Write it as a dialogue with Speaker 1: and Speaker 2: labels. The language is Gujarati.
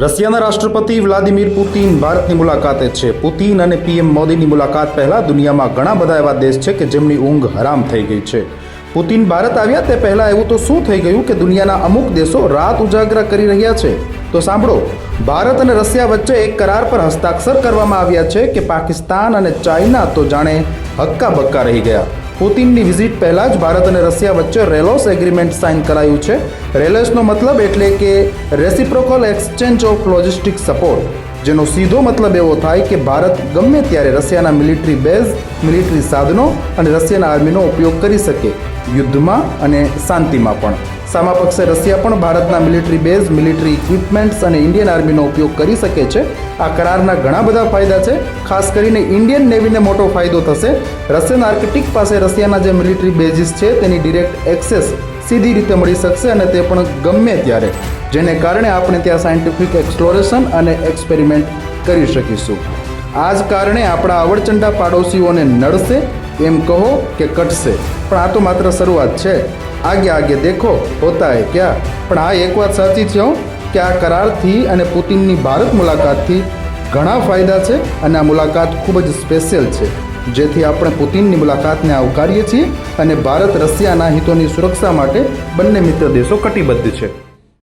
Speaker 1: રશિયાના રાષ્ટ્રપતિ વ્લાદિમીર પુતિન ભારતની મુલાકાતે છે। પુતિન અને પીએમ મોદીની મુલાકાત પહેલા દુનિયામાં ઘણા બધા એવા દેશ છે કે જેમની ઊંઘ હરામ થઈ ગઈ છે। પુતિન ભારત આવ્યા તે પહેલા એવું તો શું થઈ ગયું કે દુનિયાના અમુક દેશો રાત ઉજાગરા કરી રહ્યા છે। તો સાંભળો, ભારત અને રશિયા વચ્ચે એક કરાર પર હસ્તાક્ષર કરવામાં આવ્યા છે કે પાકિસ્તાન અને ચાઇના તો જાણે હક્કા બક્કા રહી ગયા। પુતિનની વિઝિટ પહેલાં જ ભારત અને રશિયા વચ્ચે રેલોસ એગ્રીમેન્ટ સાઇન કરાયું છે। રેલોસનો મતલબ એટલે કે reciprocal exchange of logistic support, જેનો સીધો મતલબ એવો થાય કે ભારત ગમે ત્યારે રશિયાના મિલિટરી બેઝ, મિલિટરી સાધનો અને રશિયાના આર્મીનો ઉપયોગ કરી શકે, યુદ્ધમાં અને શાંતિમાં પણ। સામા પક્ષે રશિયા પણ ભારતના મિલિટરી બેઝ, મિલિટરી ઇક્વિપમેન્ટ્સ અને ઇન્ડિયન આર્મીનો ઉપયોગ કરી શકે છે। આ કરારના ઘણા બધા ફાયદા છે, ખાસ કરીને ઇન્ડિયન નેવીને મોટો ફાયદો થશે। રશિયન આર્કટિક પાસે રશિયાના જે મિલિટરી બેઝિસ છે તેની ડિરેક્ટ એક્સેસ સીધી રીતે મળી શકશે અને તે પણ ગમે ત્યારે, જેને કારણે આપણે ત્યાં સાયન્ટિફિક એક્સપ્લોરેશન અને એક્સપેરિમેન્ટ કરી શકીશું। આ જ કારણે આપણા અવળચંડા પાડોશીઓને નડશે એમ કહો કે કટશે, પણ આ તો માત્ર શરૂઆત છે। આગે આગે દેખો હોતા હે ક્યા। પણ આ એક વાત સાચી છે કે આ કરારથી અને પુતિનની ભારત મુલાકાતથી ઘણા ફાયદા છે અને આ મુલાકાત ખૂબ જ સ્પેશિયલ છે, જેથી આપણે પુતિનની મુલાકાતને આવકારીએ છીએ અને ભારત રશિયાના હિતોની સુરક્ષા માટે બંને મિત્ર દેશો કટિબદ્ધ છે।